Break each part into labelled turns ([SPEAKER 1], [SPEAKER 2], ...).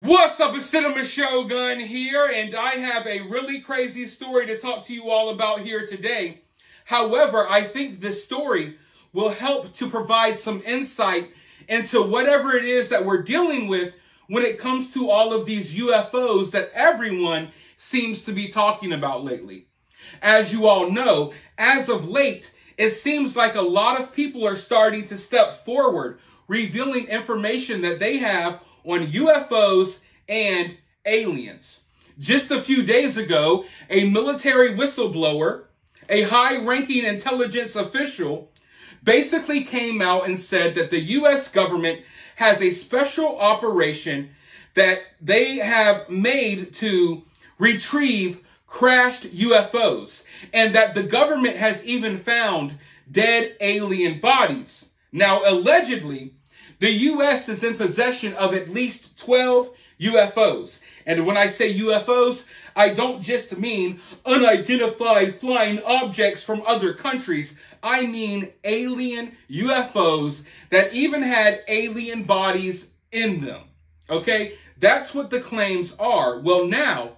[SPEAKER 1] What's up, it's Cinema Shogun here, and I have a really crazy story to talk to you all about here today. However, I think this story will help to provide some insight into whatever it is that we're dealing with when it comes to all of these UFOs that everyone seems to be talking about lately. As you all know, as of late, it seems like a lot of people are starting to step forward, revealing information that they have on UFOs and aliens. Just a few days ago, a military whistleblower, a high-ranking intelligence official, basically came out and said that the U.S. government has a special operation that they have made to retrieve crashed UFOs, and that the government has even found dead alien bodies. Now, allegedly, the U.S. is in possession of at least 12 UFOs. And when I say UFOs, I don't just mean unidentified flying objects from other countries. I mean alien UFOs that even had alien bodies in them. Okay? That's what the claims are. Well, now,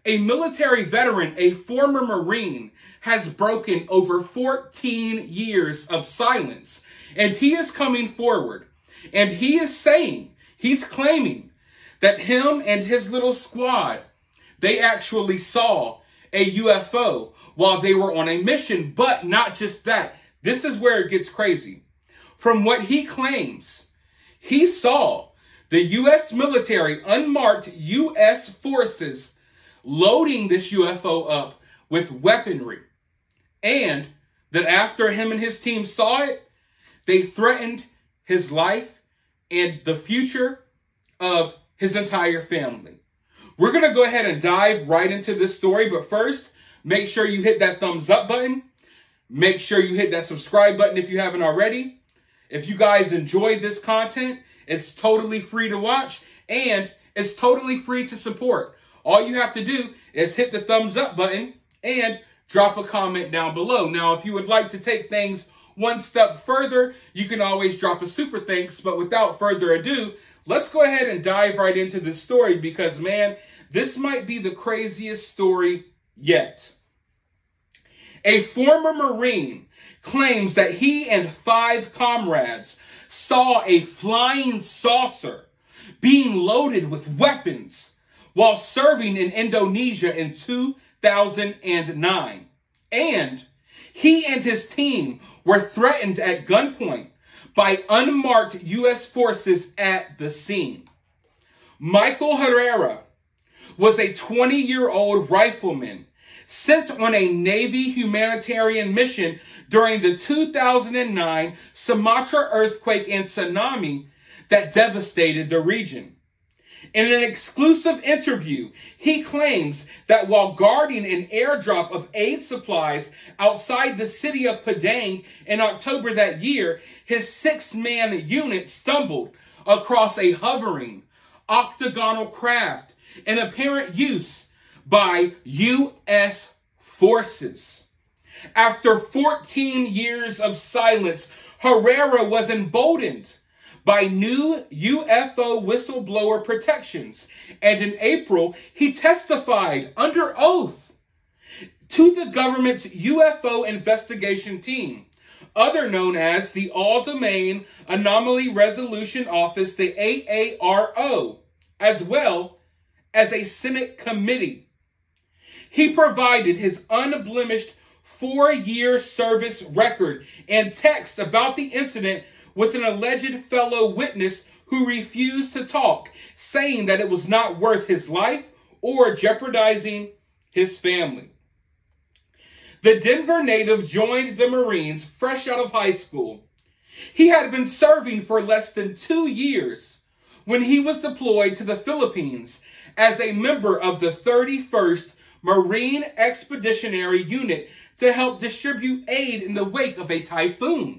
[SPEAKER 1] a military veteran, a former Marine, has broken over 14 years of silence. And he is coming forward, and he is saying, he's claiming that him and his little squad, they actually saw a UFO while they were on a mission. But not just that. This is where it gets crazy. From what he claims, he saw the U.S. military, unmarked U.S. forces, loading this UFO up with weaponry. And that after him and his team saw it, they threatened his life and the future of his entire family. We're going to go ahead and dive right into this story. But first, make sure you hit that thumbs up button. Make sure you hit that subscribe button if you haven't already. If you guys enjoy this content, it's totally free to watch and it's totally free to support. All you have to do is hit the thumbs up button and drop a comment down below. Now, if you would like to take things one step further, you can always drop a super thanks. But without further ado, let's go ahead and dive right into this story because, man, this might be the craziest story yet. A former Marine claims that he and 5 comrades saw a flying saucer being loaded with weapons while serving in Indonesia in 2009. And he and his team were threatened at gunpoint by unmarked U.S. forces at the scene. Michael Herrera was a 20-year-old rifleman sent on a Navy humanitarian mission during the 2009 Sumatra earthquake and tsunami that devastated the region. In an exclusive interview, he claims that while guarding an airdrop of aid supplies outside the city of Padang in October that year, his 6-man unit stumbled across a hovering octagonal craft in apparent use by U.S. forces. After 14 years of silence, Herrera was emboldened by new UFO whistleblower protections. And in April, he testified under oath to the government's UFO investigation team, other known as the All-Domain Anomaly Resolution Office, the AARO, as well as a Senate committee. He provided his unblemished 4-year service record and text about the incident with an alleged fellow witness who refused to talk, saying that it was not worth his life or jeopardizing his family. The Denver native joined the Marines fresh out of high school. He had been serving for less than 2 years when he was deployed to the Philippines as a member of the 31st Marine Expeditionary Unit to help distribute aid in the wake of a typhoon.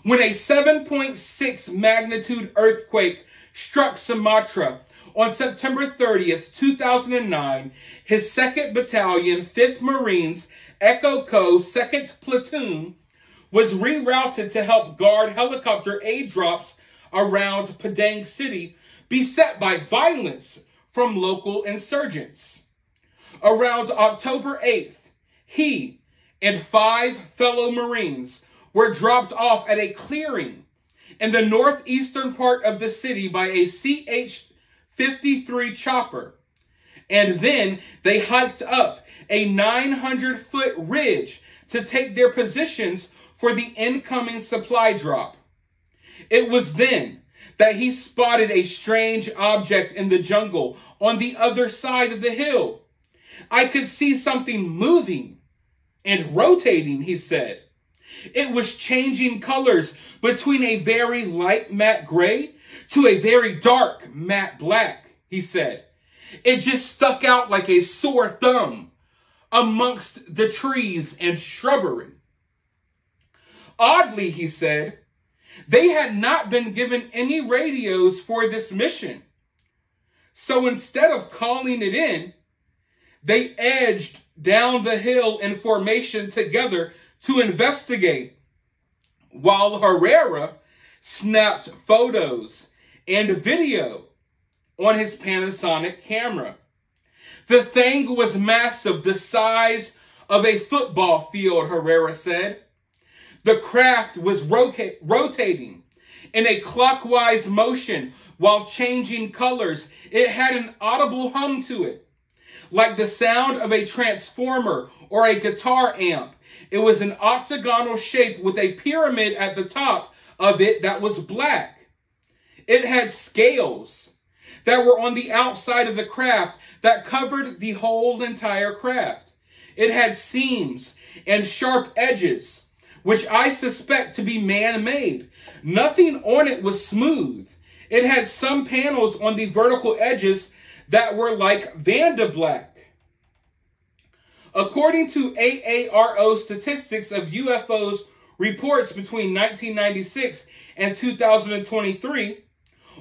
[SPEAKER 1] When a 7.6 magnitude earthquake struck Sumatra on September 30th, 2009, his 2nd Battalion, 5th Marines, Echo Co. 2nd Platoon, was rerouted to help guard helicopter aid drops around Padang City beset by violence from local insurgents. Around October 8th, he and 5 fellow Marines were dropped off at a clearing in the northeastern part of the city by a CH-53 chopper, and then they hiked up a 900-foot ridge to take their positions for the incoming supply drop. It was then that he spotted a strange object in the jungle on the other side of the hill. I could see something moving and rotating, he said. It was changing colors between a very light matte gray to a very dark matte black, he said. It just stuck out like a sore thumb amongst the trees and shrubbery. Oddly, he said, they had not been given any radios for this mission. So instead of calling it in, they edged down the hill in formation together to investigate, while Herrera snapped photos and video on his Panasonic camera. The thing was massive, the size of a football field, Herrera said. The craft was rotating in a clockwise motion while changing colors. It had an audible hum to it, like the sound of a transformer or a guitar amp. It was an octagonal shape with a pyramid at the top of it that was black. It had scales that were on the outside of the craft that covered the whole entire craft. It had seams and sharp edges, which I suspect to be man-made. Nothing on it was smooth. It had some panels on the vertical edges that were like Vandablack. According to AARO statistics of UFOs reports between 1996 and 2023,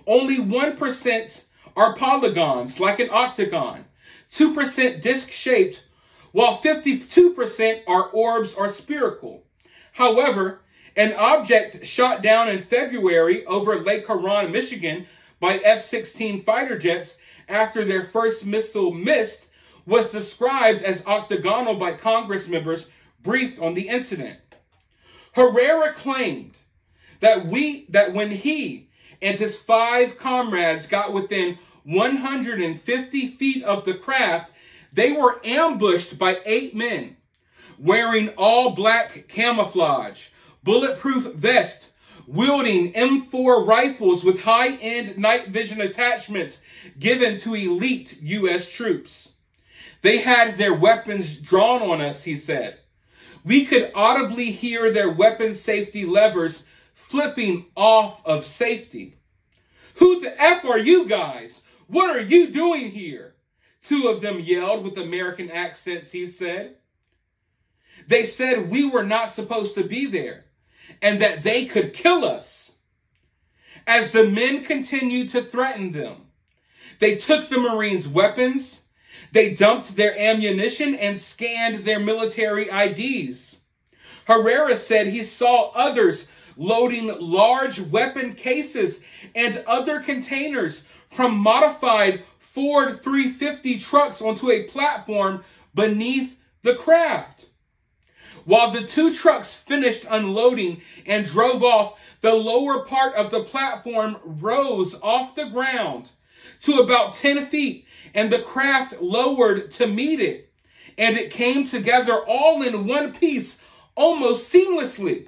[SPEAKER 1] only 1% are polygons, like an octagon, 2% disc-shaped, while 52% are orbs or spherical. However, an object shot down in February over Lake Huron, Michigan by F-16 fighter jets after their first missile missed was described as octagonal by Congress members briefed on the incident. Herrera claimed that when he and his 5 comrades got within 150 feet of the craft, they were ambushed by 8 men wearing all black camouflage, bulletproof vests, wielding M4 rifles with high-end night vision attachments given to elite U.S. troops. They had their weapons drawn on us, he said. We could audibly hear their weapon safety levers flipping off of safety. Who the F are you guys? What are you doing here? 2 of them yelled with American accents, he said. They said we were not supposed to be there and that they could kill us. As the men continued to threaten them, they took the Marines' weapons, they dumped their ammunition and scanned their military IDs. Herrera said he saw others loading large weapon cases and other containers from modified Ford 350 trucks onto a platform beneath the craft. While the 2 trucks finished unloading and drove off, the lower part of the platform rose off the ground to about 10 feet, and the craft lowered to meet it, and it came together all in one piece, almost seamlessly.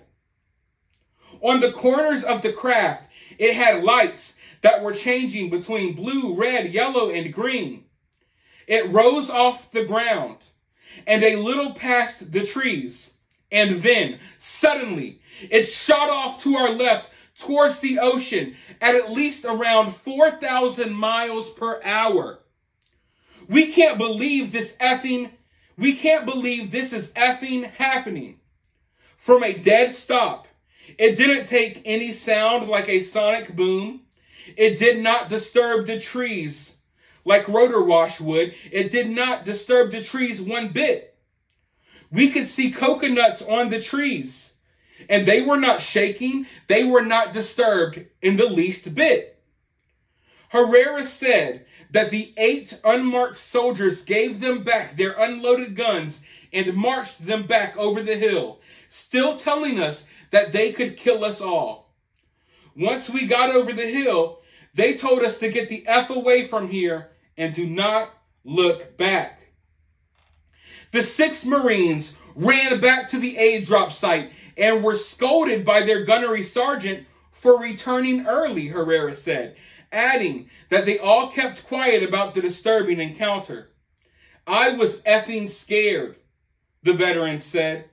[SPEAKER 1] On the corners of the craft, it had lights that were changing between blue, red, yellow, and green. It rose off the ground and a little past the trees, and then, suddenly, it shot off to our left towards the ocean at least around 4,000 miles per hour. We can't believe this is effing happening. From a dead stop, it didn't take any sound like a sonic boom. It did not disturb the trees like rotor wash would. It did not disturb the trees one bit. We could see coconuts on the trees, and they were not shaking. They were not disturbed in the least bit. Herrera said that the 8 unmarked soldiers gave them back their unloaded guns and marched them back over the hill, still telling us that they could kill us all. Once we got over the hill, they told us to get the F away from here and do not look back. The 6 Marines ran back to the aid drop site and were scolded by their gunnery sergeant for returning early, Herrera said, adding that they all kept quiet about the disturbing encounter. I was effing scared, the veteran said.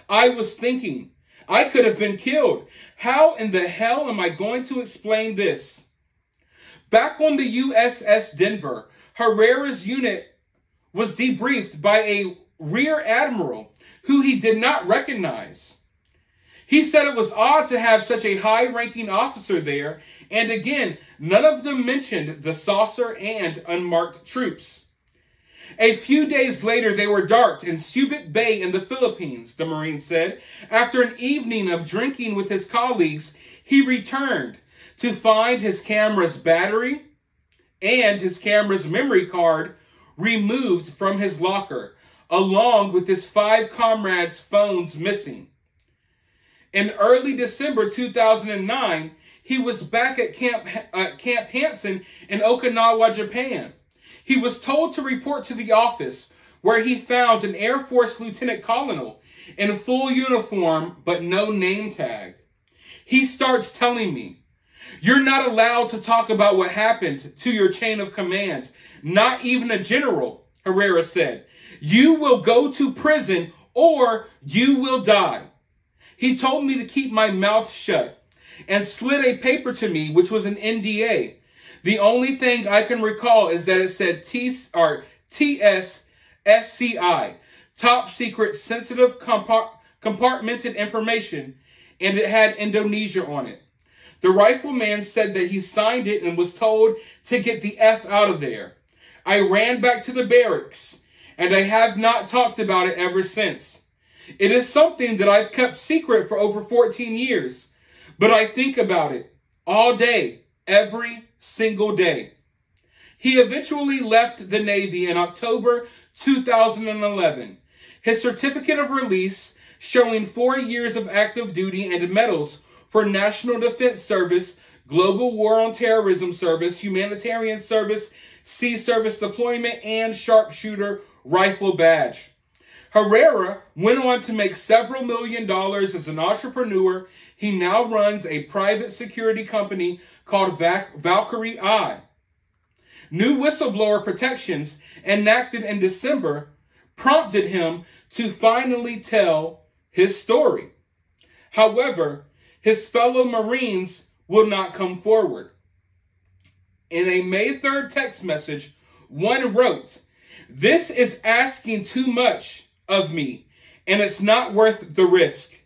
[SPEAKER 1] I was thinking, I could have been killed. How in the hell am I going to explain this? Back on the USS Denver, Herrera's unit was debriefed by a rear admiral who he did not recognize. He said it was odd to have such a high-ranking officer there, and again, none of them mentioned the saucer and unmarked troops. A few days later, they were docked in Subic Bay in the Philippines, the Marine said. After an evening of drinking with his colleagues, he returned to find his camera's battery and his camera's memory card removed from his locker, along with his 5 comrades' phones missing. In early December 2009, he was back at Camp Hansen in Okinawa, Japan. He was told to report to the office, where he found an Air Force lieutenant colonel in full uniform but no name tag. He starts telling me, "You're not allowed to talk about what happened to your chain of command, not even a general," Herrera said. "You will go to prison or you will die." He told me to keep my mouth shut and slid a paper to me, which was an NDA. The only thing I can recall is that it said TSSCI, Top Secret Sensitive Compartmented Information, and it had Indonesia on it. The rifleman said that he signed it and was told to get the F out of there. I ran back to the barracks, and I have not talked about it ever since. It is something that I've kept secret for over 14 years, but I think about it all day, every single day. He eventually left the Navy in October 2011. His certificate of release, showing 4 years of active duty and medals for National Defense Service, Global War on Terrorism Service, Humanitarian Service, Sea Service Deployment, and Sharpshooter Rifle Badge. Herrera went on to make several $1 million as an entrepreneur. He now runs a private security company called Valkyrie Eye. New whistleblower protections enacted in December prompted him to finally tell his story. However, his fellow Marines will not come forward. In a May 3rd text message, one wrote, "This is asking too much of me, and it's not worth the risk.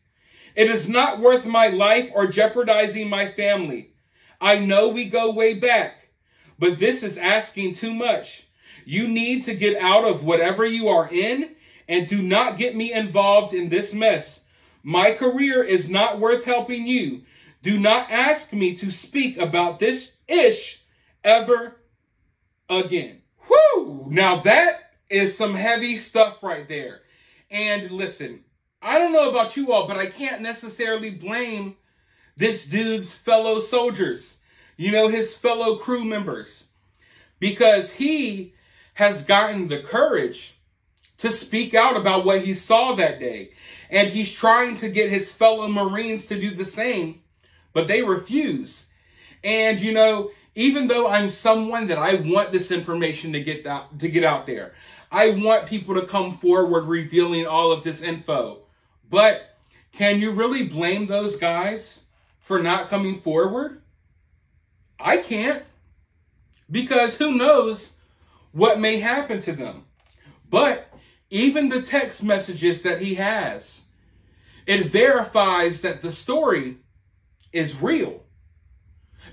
[SPEAKER 1] It is not worth my life or jeopardizing my family. I know we go way back, but this is asking too much. You need to get out of whatever you are in and do not get me involved in this mess. My career is not worth helping you. Do not ask me to speak about this ish ever again." Whew! Now that is some heavy stuff right there. And listen, I don't know about you all, but I can't necessarily blame this dude's fellow soldiers, his fellow crew members, because he has gotten the courage to speak out about what he saw that day. And he's trying to get his fellow Marines to do the same, but they refuse. And, even though I'm someone that I want this information to get out there, I want people to come forward revealing all of this info. But can you really blame those guys for not coming forward? I can't, because who knows what may happen to them. But even the text messages that he has, it verifies that the story is real.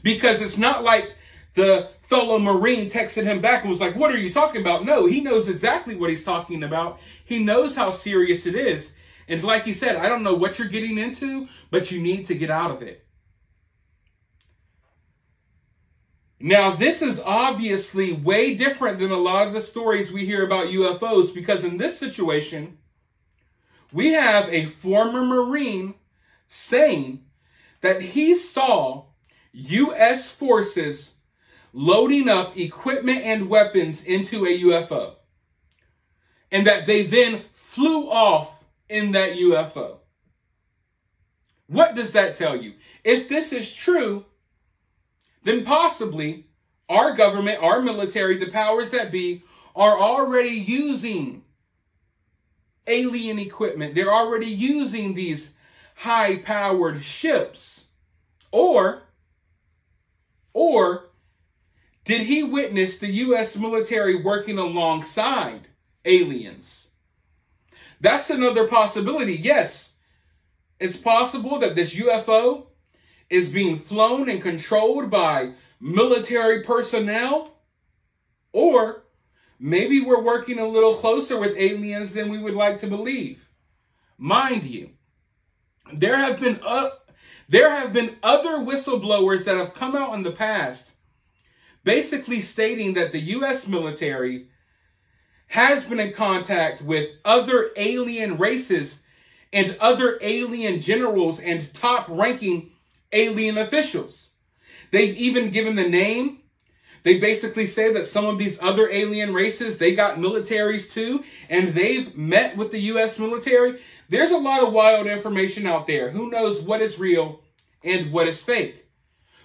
[SPEAKER 1] Because it's not like the fellow Marine texted him back and was like, "What are you talking about?" No, he knows exactly what he's talking about. He knows how serious it is. And like he said, I don't know what you're getting into, but you need to get out of it. Now, this is obviously way different than a lot of the stories we hear about UFOs, because in this situation, we have a former Marine saying that he saw U.S. forces loading up equipment and weapons into a UFO, and that they then flew off in that UFO. What does that tell you? If this is true, then possibly our government, our military, the powers that be, are already using alien equipment. They're already using these high-powered ships. Or did he witness the U.S. military working alongside aliens? That's another possibility. Yes, it's possible that this UFO is being flown and controlled by military personnel. Or maybe we're working a little closer with aliens than we would like to believe. Mind you, there have been other whistleblowers that have come out in the past basically stating that the U.S. military has been in contact with other alien races and other alien generals and top-ranking alien officials. They've even given the name. They basically say that some of these other alien races, they got militaries too, and they've met with the U.S. military. There's a lot of wild information out there. Who knows what is real and what is fake?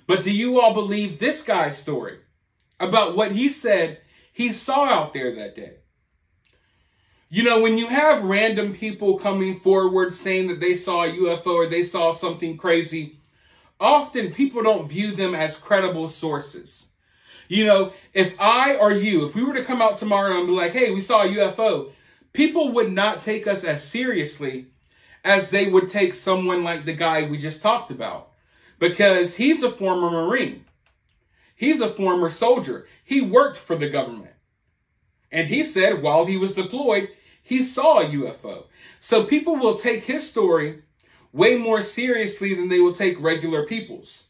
[SPEAKER 1] But do you all believe this guy's story about what he said he saw out there that day? You know, when you have random people coming forward saying that they saw a UFO or they saw something crazy, often people don't view them as credible sources. You know, if I or you, if we were to come out tomorrow and be like, hey, we saw a UFO, people would not take us as seriously as they would take someone like the guy we just talked about. Because he's a former Marine. He's a former soldier. He worked for the government. And he said while he was deployed, he saw a UFO. So people will take his story way more seriously than they will take regular people's.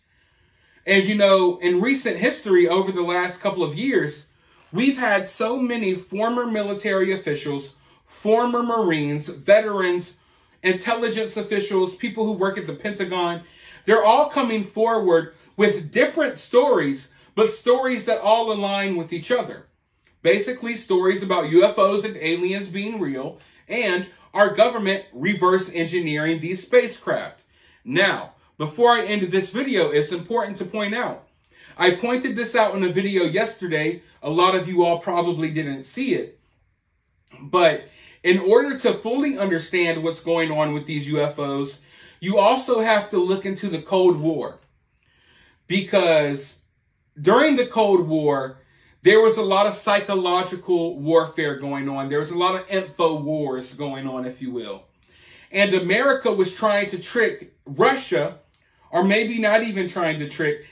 [SPEAKER 1] As you know, in recent history over the last couple of years, we've had so many former military officials, former Marines, veterans, intelligence officials, people who work at the Pentagon. They're all coming forward with different stories, but stories that all align with each other. Basically, stories about UFOs and aliens being real, and our government reverse engineering these spacecraft. Now, before I end this video, it's important to point out, I pointed this out in a video yesterday. A lot of you all probably didn't see it. But in order to fully understand what's going on with these UFOs, you also have to look into the Cold War. Because during the Cold War, there was a lot of psychological warfare going on. There was a lot of info wars going on, if you will. And America was trying to trick Russia, or maybe not even trying to trick.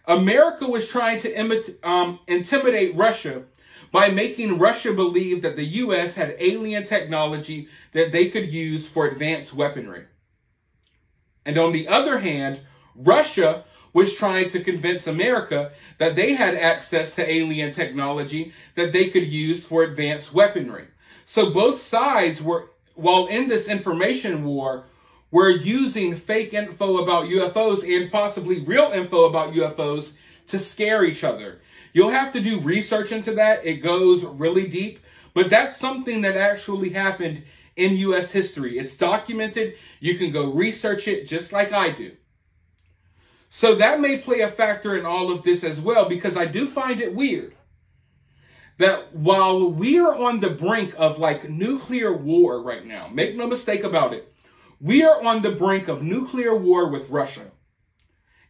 [SPEAKER 1] America was trying to intimidate Russia by making Russia believe that the U.S. had alien technology that they could use for advanced weaponry. And on the other hand, Russia was trying to convince America that they had access to alien technology that they could use for advanced weaponry. So both sides were, while in this information war, were using fake info about UFOs and possibly real info about UFOs to scare each other. You'll have to do research into that. It goes really deep, but that's something that actually happened in U.S. history. It's documented. You can go research it just like I do. So that may play a factor in all of this as well, because I do find it weird that while we are on the brink of like nuclear war right now, make no mistake about it, we are on the brink of nuclear war with Russia.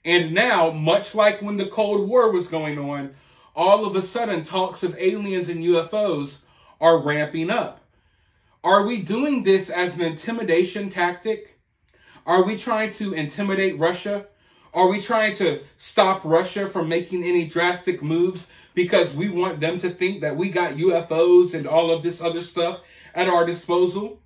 [SPEAKER 1] And now, much like when the Cold War was going on, all of a sudden talks of aliens and UFOs are ramping up. Are we doing this as an intimidation tactic? Are we trying to intimidate Russia? Are we trying to stop Russia from making any drastic moves because we want them to think that we got UFOs and all of this other stuff at our disposal?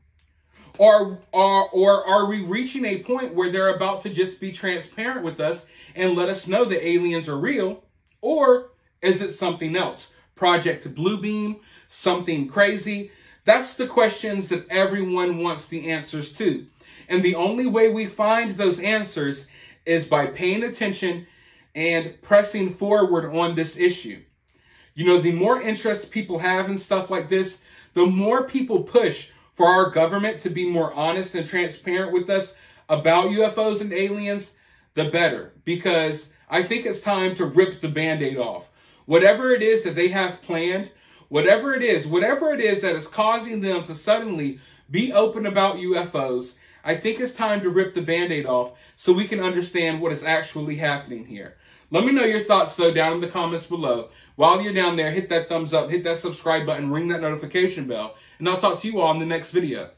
[SPEAKER 1] Or are we reaching a point where they're about to just be transparent with us and let us know that aliens are real? Or Is it something else? Project Bluebeam? Something crazy? That's the questions that everyone wants the answers to. And the only way we find those answers is by paying attention and pressing forward on this issue. You know, the more interest people have in stuff like this, the more people push for our government to be more honest and transparent with us about UFOs and aliens, the better. Because I think it's time to rip the Band-Aid off. Whatever it is that they have planned, whatever it is that is causing them to suddenly be open about UFOs, I think it's time to rip the Band-Aid off so we can understand what is actually happening here. Let me know your thoughts, though, down in the comments below. While you're down there, hit that thumbs up, hit that subscribe button, ring that notification bell, and I'll talk to you all in the next video.